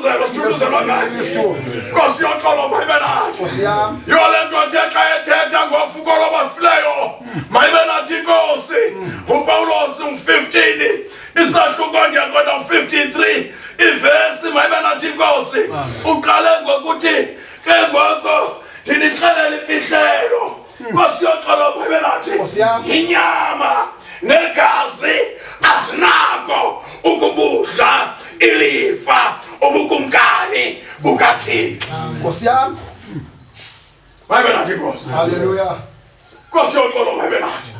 sithuthuzelwa sithuthuzelwa ngayo Nkosi yoxolo mayibe nathi yole nto ethetha ethetha ngofuko lwabafileyo mayibe nathi Nkosi uPawulos 15 isahluko ndiyakwenda 53 ivesi mayibe nathi Nkosi uqale ngokuthi ke ngoko ndinixelela imfihlelo Nkosi yoxolo mayibe nathi inyama negazi asinako ukubudla ilifa ubukumkani bukaThixo Nkosi yami mayibe nathi Nkosi haleluya Nkosi yoxolo mayibe nathi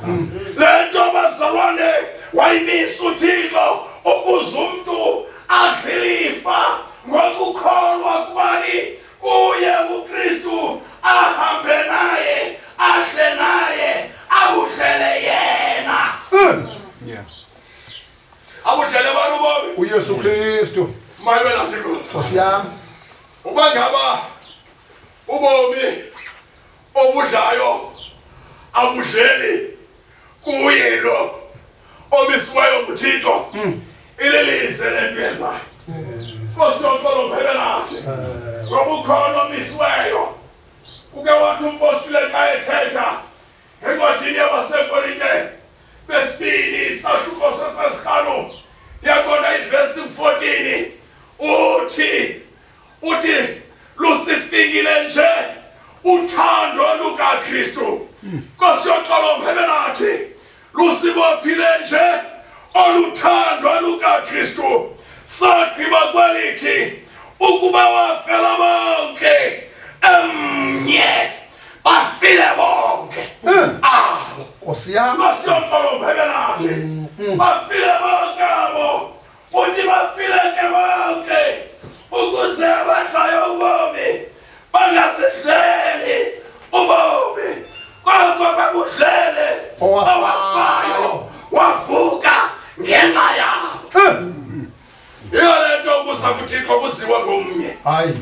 lento bazalwane wayimisa uThixo ukuze umuntu adlilifa ngokukholwa kubani kuye uKristu ahambe naye ahle naye abudlele yena abudlele bani ubomi uYesu Kristu mayibe nathi Nkosi yami ubangaba ubomi obudlayo abudleli kuye lo omisiweyo nguThixo ilelise lento yenzayo Nkosi yoxolo mayibe nathi ngoba ukhona omisiweyo uke wathi umpostile xa ethetha encwadini yabaseKorinte besibili isahluko sesesihlanu yakona ivesi 14 uthi lusifikile nje uthando lukaKristu Nkosi yoxolo mayibe nathi lusibophile nje oluthando lukaKristu sagqiba kwelithi ukuba wafela bonke emnye bafile bonke Nkosi yami Nkosi yoxolo mayibe nathi bafile bonke abo uthi bafile ke bonke ukuze abadlayo ubomi bangasidleli ubomi kodwa babudlele owafayo wavuka ngenxa yabo iyo lento ukuza kuThixo kuziwa ngomnye hayi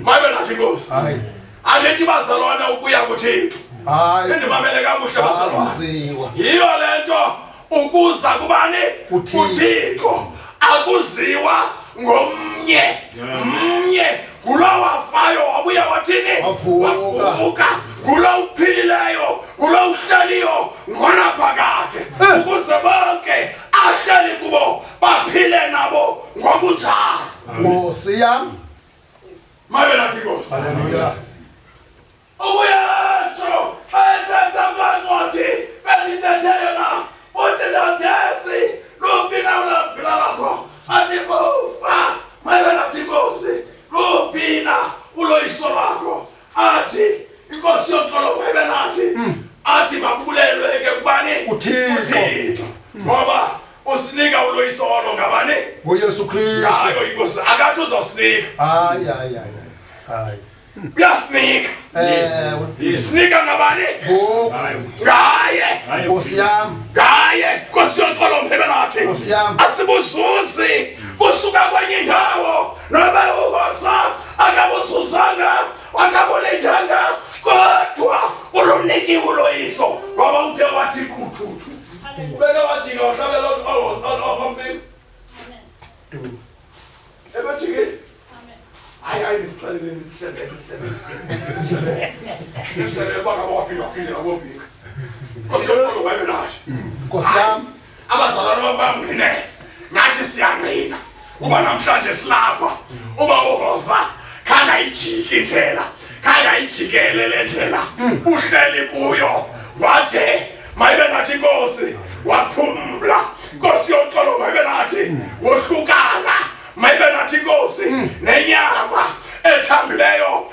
mayibe nathi Nkosi hayi angithi bazalwane ukuya kuThixo hayi endimamele kakuhle bazalwane kuziwa yiyo lento ukuza kubani kuThixo akuziwa ngomnye kulo wafayo wabuya wathini wavuka kulo uphilileyo kulo uhlaliyo ngona phakade ukuze bonke ahlali kubo baphile nabo ngokunjalo Nkosi yami mayibe nathi Nkosi haleluya ubuyatsho ethetha kwancwadi belithethe yona uthi lodesi luphi na ulamvila lakho athi kufa mayibe nathi Nkosi luphi na uloyiso lakho athi Inkosi yoxolo mayibe nathi athi makubulelwe ke kubani uThixo ngoba usinika uloyiso walo ngabani uYesu Kristu hayo Inkosi akathi uzawusinika hayi uyasinika sinika ngabani ngaye Nkosi yami ngaye Nkosi yoxolo mayibe nathi Nkosi yami asibuzuzi kusuka kwenye indawo noba uhosa akabusuzanga akabulethanga kodwa uluniki uloyiso ngoba uthe wathi kuthuthu beka wajika wahlabela abampini ebajike hayi nisixelele nisixelele bakabaphila nabombika Nkosi yoxolo mayibe nathi Nkosi yami abazalwane bamngqine nathi siyangqina uba namhlanje silapha uba uhoza khangayijiki indlela khangayijikele le ndlela uhleli kuyo wade mayibe nathi Nkosi waphumla Nkosi yoxolo mayibe nathi wohlukana mayibe nathi Nkosi nenyama ethambileyo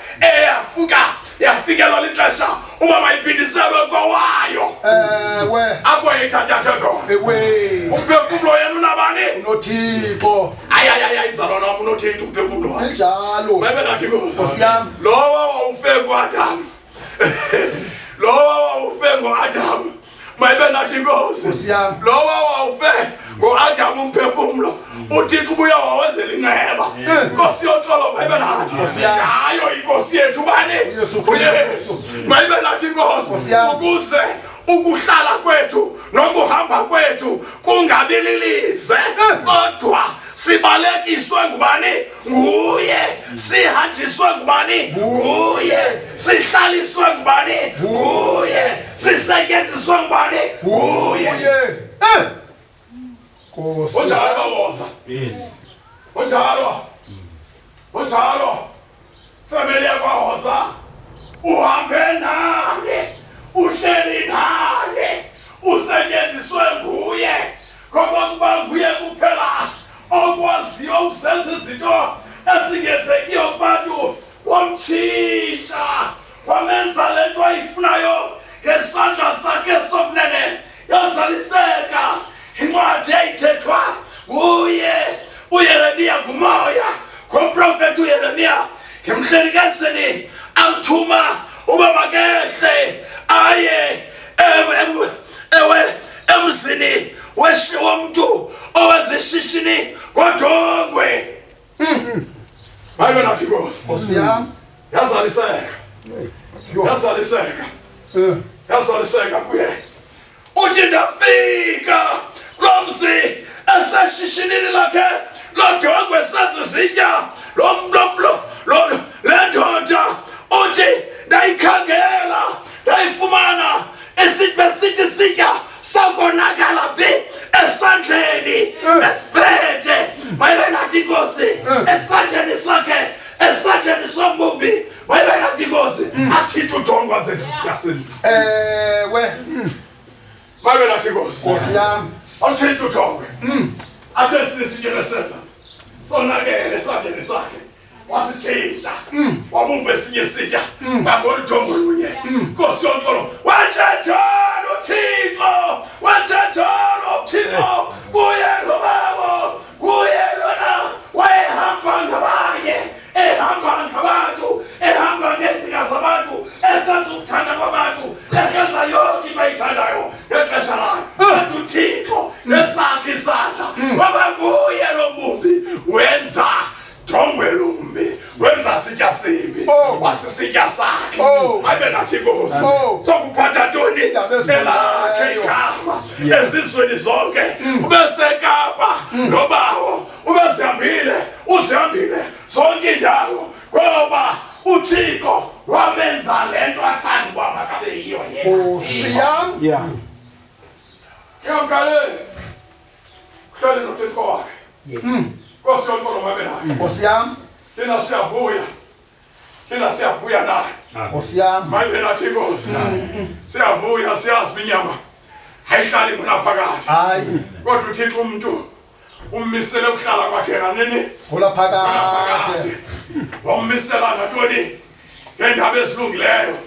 yafikelwa lixesha uba mayiphindiselwe kowayo apho yithathathe khona umphefumlo yena unabani unoThixo inzalwana wami unoThixo umphefumlo wakhe njalo mayibe nathi Nkosi yami lowa wawufe ku-Adamu lowa wawufe ngo-Adamu mayibe nathi Nkosi lowa wawufe ngo-Adamu umphefumlo uThixo ubuya wawenzela inceba Nkosi yoxolo mayibe nathi hayo inkosi yethu bani uYesu mayibe nathi Nkosi ukuze ukuhlala kwethu nokuhamba kwethu kungabililize kodwa sibalekiswe ngubani nguye sihanjiswe ngubani nguye sihlaliswe ngubani nguye sisetyenziswe ngubani nguye unjalo bawoza unjalo family yakwahoza uhambe naye uhleli naye usetyenziswe nguye ngoba kuba nguye kuphela okwaziyo ukusenza izinto ezingenzekiyo kubantu wamtshintsha wamenza le nto ayifunayo ngesandla sakhe sokunene yazaliseka incwadi eyithethwa nguye uYeremiya ngumoya ngomprofethi uYeremiya ngemhlenikezeni amthuma uba makehle aye emzini womntu owenza ishishini ngodongwe bayibe nathi Nkosi yami yazaliseka kuye uthi ndafika lo mzi eseshishinini lakhe lodongwe senza izitya le ndoda uthi ndayikhangela ndayifumana esithi sitya sakonakala phi esandleni esiphethe mayibe nathi Nkosi esandleni sakhe esandleni sombumbi mayibe nathi Nkosi athithe udongwa zesiyasini mayibe nathi Nkosi yami athithe udongwe athe sisitye senza sonakele esandleni sakhe wasitshintsha wabumba esinye isitya ngangoludongo lunye Nkosi yonkolo wathethala uThixo kuye lo babo kuye lona wayehamba ngabanye ehamba ngabantu ehamba ngezinga zabantu esenza ukuthanda kwabantu esenza yonke into ayithandayo ngexesha layo kanti uThixo nesakhe isandla waba kuye lo mbumbi wenza dongwe lumbi wenza sitya simbi wasisitya sakhe ayibe nathi Nkosi sokuphatha ntoni elakhe igama ezizweni zonke ubesekapa nobawo uzihambile zonke indawo ngoba uThixo wamenza le nto athanda uba makabe yiyo yena yamkale kuhlale noThixo wakhe Nkosi yonkolo mabe nayo Nkosi yami thina siyavuya naye Nkosi yami mayibe nathi Nkosi siyavuya siyazi inyama ayihlali khona phakathi kodwa uThixo umuntu ummisele ukuhlala kwakhe nganini khona phakathi wammisela ngathoni ngendaba ezilungileyo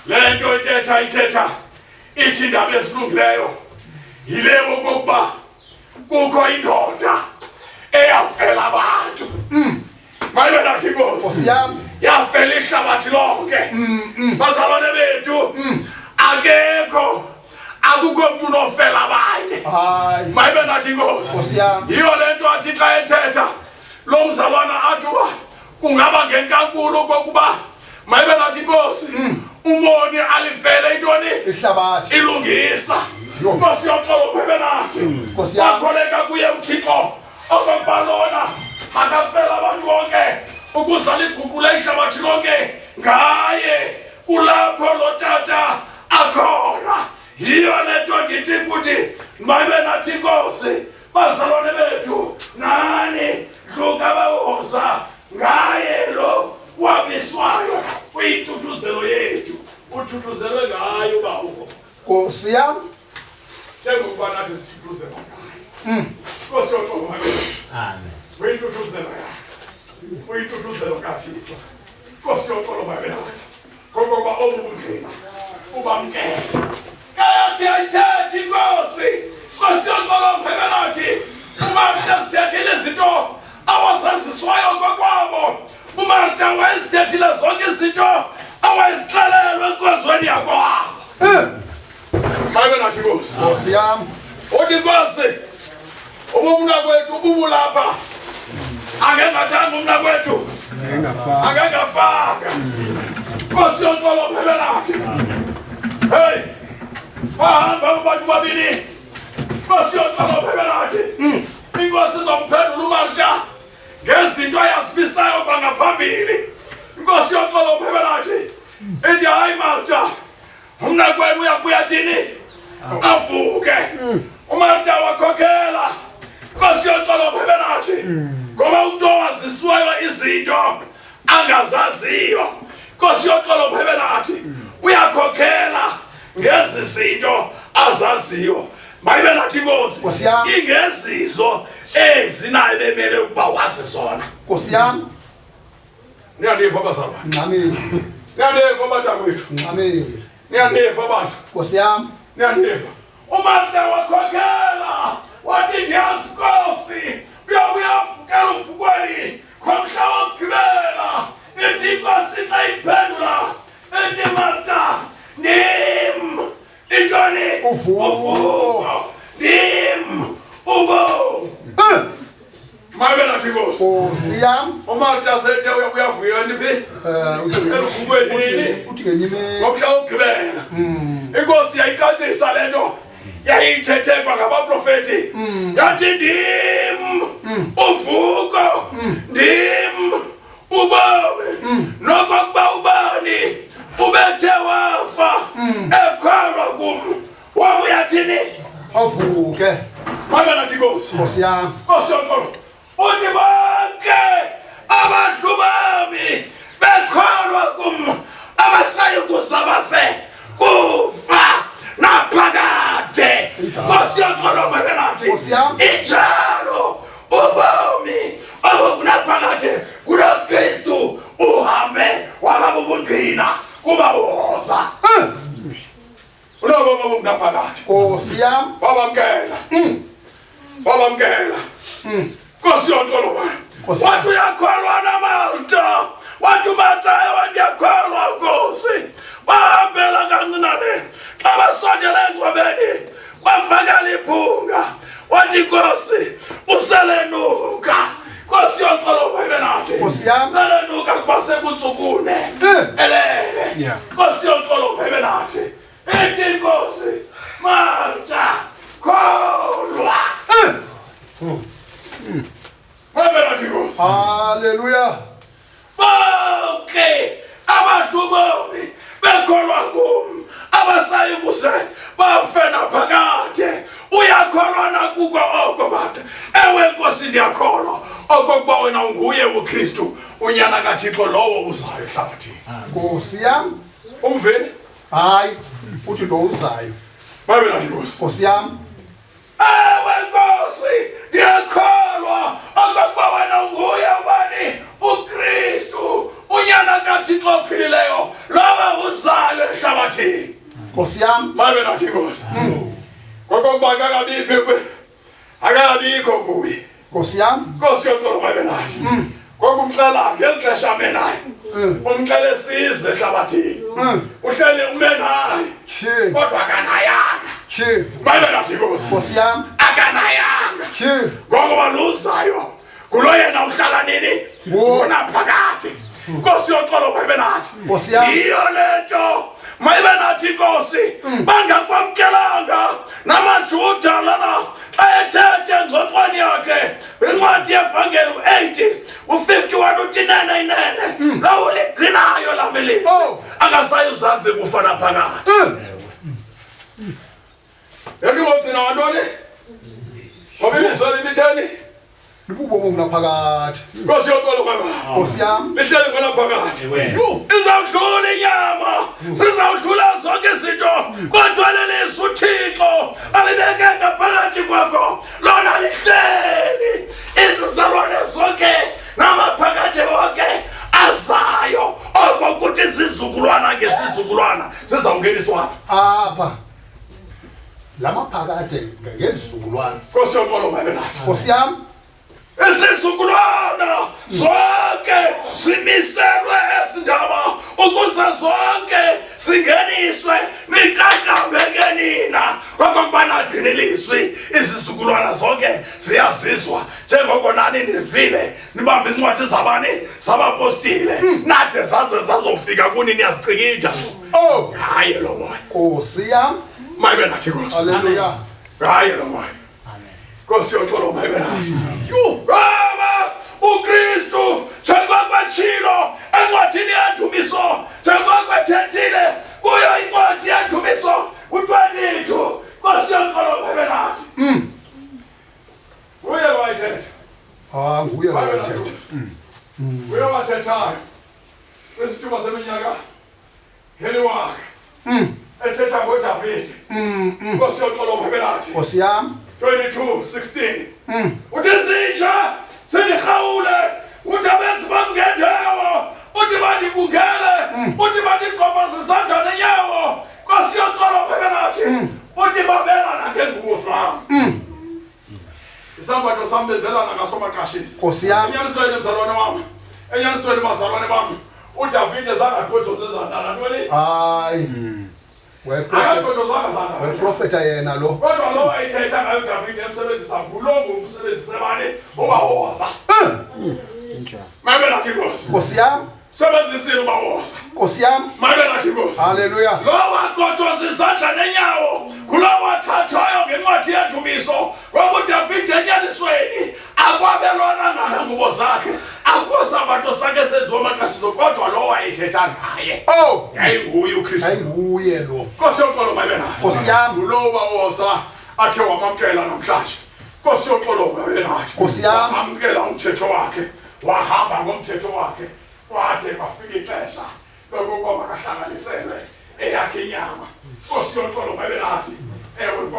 le nto ithetha ithi indaba ezilungileyo yileyo okokuba kukho indoda eyafela abantu mayibe nathi Nkosi yafela ihlabathi lonke bazalwane bethu akukho mntu nofela abanye mayibe nathi Nkosi yiyo le nto athi xa ethetha lo mzalwana athi uba kungaba ngenkankulu okokuba mayibe nathi Nkosi umoni alifele intoni ihlabathi ilungisa Nkosi yoxolo mayibe nathi bakholeka kuye uThixo okokubalona makafela abantu bonke ukuzala iguqule ihlabathi lonke ngaye kulapho lo tata akhona yiyo le nto ndithi ukuthi mayibe nathi Nkosi bazalwane bethu nani dluka bawoza ngaye lo wamiswayo kuyintuthuzelo yethu uthuthuzelwe ngayo bawo Nkosi yami njengokuba nathi sithuthuzelwa ngayo Nkosi yoxolo amen uyituthuzelo kaThixo Nkosi yoxolo mayibe nathi ngoba obungqina ubamkele kayathi ayithethi Nkosi yoxolo mayibe nathi uMartha zithethile izinto awazaziswayo kokwabo uMartha wayezithethile zonke izinto awayezixelelwe enkonzweni yakwabo mayibe nathi Nkosi yami uthi Nkosi ubumnakwethu ububulapha angengathanga umnakwethu angengafanga Nkosi yoxolo mayibe nathi hey abantu babini basiyocala uphebelathi inkosi izomphendula uMarta ngezinto ayasibisayo kwangaphambili. Inkosi yocala uphebelathi ethi hayi Marta, umnakwenu uyabuya thini avuke. uMarta wakhokhela. Inkosi yocala uphebelathi ngoba umuntu owaziswayo izinto angazaziyo. Inkosi yocala uphebelathi uyakhokhela ngezi zinto azaziyo. Mayibe nathi Nkosi ingezizo ezinayo bemele ukuba wazi zona. Nkosi yami. Niyaniva abazalwane. Amen. Niyaniva abantwethu. Amen. Niyaniva abantu. Nkosi yami. Niyaniva. uMarta wakhokhela wathi ndiyazi Nkosi uyavukela uvukweni kwamhla wokugqibela. Ethi Nkosi xa iphendula ethi Marta ndim intoni uvuko ndim ubo. Mayibe nathi Nkosi. Nkosi yami. uMarta sethe uyavuya niphi uvukweni nini Uthi ngenyime. ngomhla wokugqibela. Inkosi yayicacisa lento yayithethekwa ngabaprofeti yathi ndim uvuko ndim ubomi. Nokokuba ubani ubethe wafa ekholwa kum wabuya thini Avuke. Mayibe nathi Nkosi. Nkosi yami. Nkosi yonke uthi bonke abantu bami bekholwa kum abasayi kuzabafe kufa naphakade. Nkosi yonke mayibe nathi injalo ubomi obunaphakade kulo Kristu uhambe wababubungqina kuba woza. Ulobo obunaphakade. Nkosi yami. Wabamkela. Nkosi yonke wathi uyakholwa na Marta. Wathi uMarta wathi yakholwa Nkosi. Bahambela kancinane xa basondela engcwabeni kwavakala iphunga. Wathi Nkosi uselenuka. Nkosi yonke mayibe nathi. Nkosi yami. Uselenuka kuba sekuntsukune elele. Nkosi yonke mayibe nathi. Ethi Nkosi Marta kholwa. Mayibe nathi Nkosi. Hallelujah. Bonke abantu bomi bekholwa kum abasayi kuze bafe naphakade. Uyakholwa na kuko oko Marta? Ewe Nkosi ndiyakholwa okokuba wena unguye uKristu unyana kaThixo lowo uzayo ehlabathini. Nkosi yami. Umveli? Hayi, uthi lo uzayo. Mayibe nathi Nkosi. Nkosi yami. Ewe Nkosi ndiyakholwa okokuba wena unguye ubani uKristu unyana kaThixo ophilileyo lowo uzayo ehlabathini. Nkosi yami. Mayibe nathi Nkosi. Kokokuba akabikho kuye. Nkosi yami. Nkosi yonke mayibe nathi. Kokumxela ngeli xesha ame naye. Umxele size ehlabathini. Uhleli ume naye. Kodwa akanayanga. Mayibe nathi Nkosi. Nkosi yami. Akanayanga. Ngokuba luzayo kulo yena uhlala nini unaphakade. Nkosi yonke mayibe nathi. Nkosi yami. Iyo lento mayibe nathi Nkosi bangakwamkelanga namaJuda lana ayethethe engxoxweni yakhe incwadi yevangeli 8 u51 uthi nene inene lawo ligcinayo lamelisi angasayi uzave kufa naphakade. Yakugcina wantoni ngoba ilizwe libitheni Libubo ngonaphakade. Nkosi yonke kwaba. Nkosi yami. Lihleli ngonaphakade. Izawudlula inyama, sizawudlula zonke izinto, kodwa lelisi uThixo alibeke ngaphakathi kwakho lona lihleli. Izizalwane zonke namaphakade wonke azayo oko kuthi izizukulwana ngesizukulwana sizawungeniswa Apha. Lamaphakade ngezizukulwana. Nkosi yonke mayibe nathi. Nkosi yami. Isizukulwana zonke simiselwe esindaba ukuze zonke singeniswe niqaqambeke nina kokuba nagciniliswe. Izizukulwana zonke ziyaziswa njengoko nani nivile nibambe izincwadi zabani zabapostile nathi zaze zazofika kuni niyazicikija. Hayi lo moya. Nkosi yami. mayibe nathi Nkosi. Haleluya. Hayi lo moya. Nkosi yoxolo mayibe nathi. Baba uKristu njengokwatshilo encwadini yendumiso njengokwethethile kuyo incwadi yendumiso u-22 Nkosi yoxolo mayibe nathi. Nguye wayithetha. Nguye wayithetha. Nguye wathethayo kwisithuba seminyaka heliwaka ethetha ngoDavide. Nkosi yoxolo mayibe nathi. Nkosi yami. 22:16 uthi zinja sendihawule uthi abenzi bamngendewo uthi bandibungele uthi bandiqopa zisandla nenyawo. Nkosi yoxolo mayibe nathi uthi babelana ngengubo zam. Isambatho sam bezelana ngasomaqashisi. Nkosi yami. Enyanisweni mzalwane wami, enyanisweni bazalwane bami, uDavide zangaqotshozezana nantoni? Hayi. Weprofeta yena lo. Kodwa lo ayithetha ngayo uDavide emsebenzisa ngulongo umsebenzise bani obawosa. Mayibe nathi Nkosi. Nkosi yami. Sebenzisile ubawosa. Nkosi yami. Mayibe nathi Nkosi. Haleluya. Lo waqothoza izandla nenyawo kulo wathathwayo ngencwadi yendumiso ngoba uDavide enyanisweni akwabelwana naye ngubo zakhe akusambatho sakhe senziwa amaqashiso kodwa lo wayithetha ngaye. Yayinguye uKristu. Yayinguye lo. Nkosi yoxolo mayibe nathi. Nkosi yami. Lo bawosa athe wamamkela namhlanje. Nkosi yoxolo mayibe nathi. Nkosi yami. Wamkela umthetho wakhe wahamba ngomthetho wakhe kwade kwafika ixesha lokuba makahlanganiselwe eyakhe inyama. Nkosi yoxolo mayibe nathi. Ewe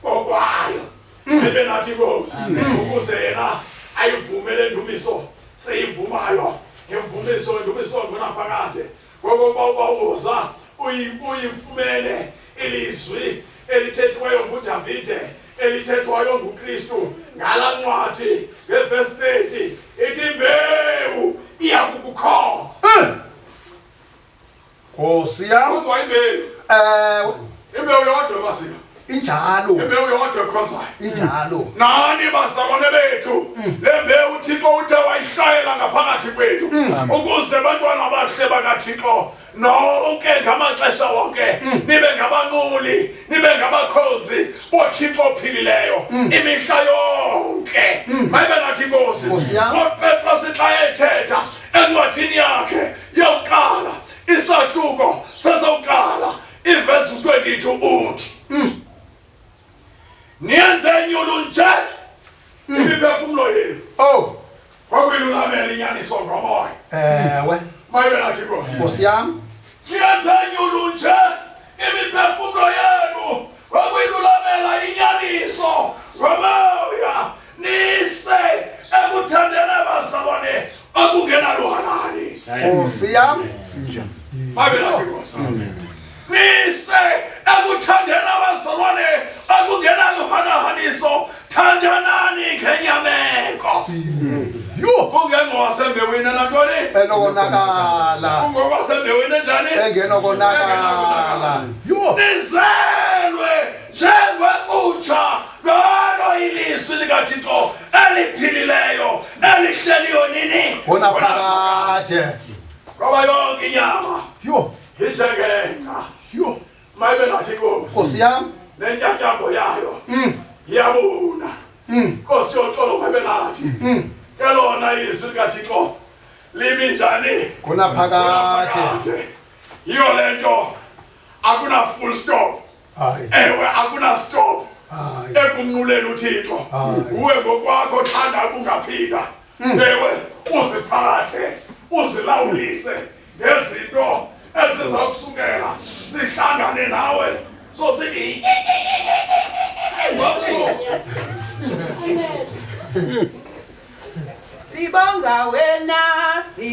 kokwayo mayibe nathi Nkosi ukuze yena ayivume le ndumiso seyivumayo imvumiso indumiso ngonaphakade ngokuba ubawoza uyifumene ilizwi elithethwayo nguDavide elithethwayo nguKristu ngala ncwadi ngeverse 30 ithi imbewu iyakukukhoza. Nkosi yami. Kodwa imbewu imbewu yodwa masika injalo. Imbewu yodwa ekhozayo injalo. Nani bazalwane bethu le mbewu uThixo uthe wayishayela ngaphakathi kwethu ukuze abantwana abahle bakaThixo nonke ngamaxesha wonke nibe ngabanquli nibe ngabakhozi boThixo ophilileyo imihla yonke. Mayibe nathi Nkosi. uPetros xa ethetha encwadini yakhe yokuqala isahluko sesokuqala iverse 22 uthi niyenze nyulu nje imiphefumulo yenu kwakuyilulamela inyaniso ngomoya. Ewe. Mayibe nathi Nkosi. Nkosi yami. Niyenze nyulu nje imiphefumulo yenu kwakuyilulamela inyaniso ngomoya nise ekuthandeni abazalwane okungenaluhanani. Nkosi yami. Mayibe nathi Nkosi. Nise ekuthandeni abazalwane okungenaluhanahaniso thandanani ngenyameko. Ungengowasembewini nantoni? Enokonakala. Ungowasembewini njani? Engenokonakala. Nizelwe njengwekutsha ngalo ilizwi likaThixo eliphilileyo elihleliyo nini ngonaphakade ngoba yonke inyama injengenqa. Mayibe nathi Nkosi. Nkosi yami. Nentyatyambo yayo iyabuna. Nkosi yoxolo mayibe nathi. Kelona ilizwi likaThixo limi njani ngonaphakade. Yiyo lento akuna full stop. Ewe akuna stop ekunquleni uThixo. Uwe ngokwakho thanda ungaphinda. Ewe uziphathe uzilawulise ngezinto ezizakusukela sihlangane nawe so sithi sibonga wena si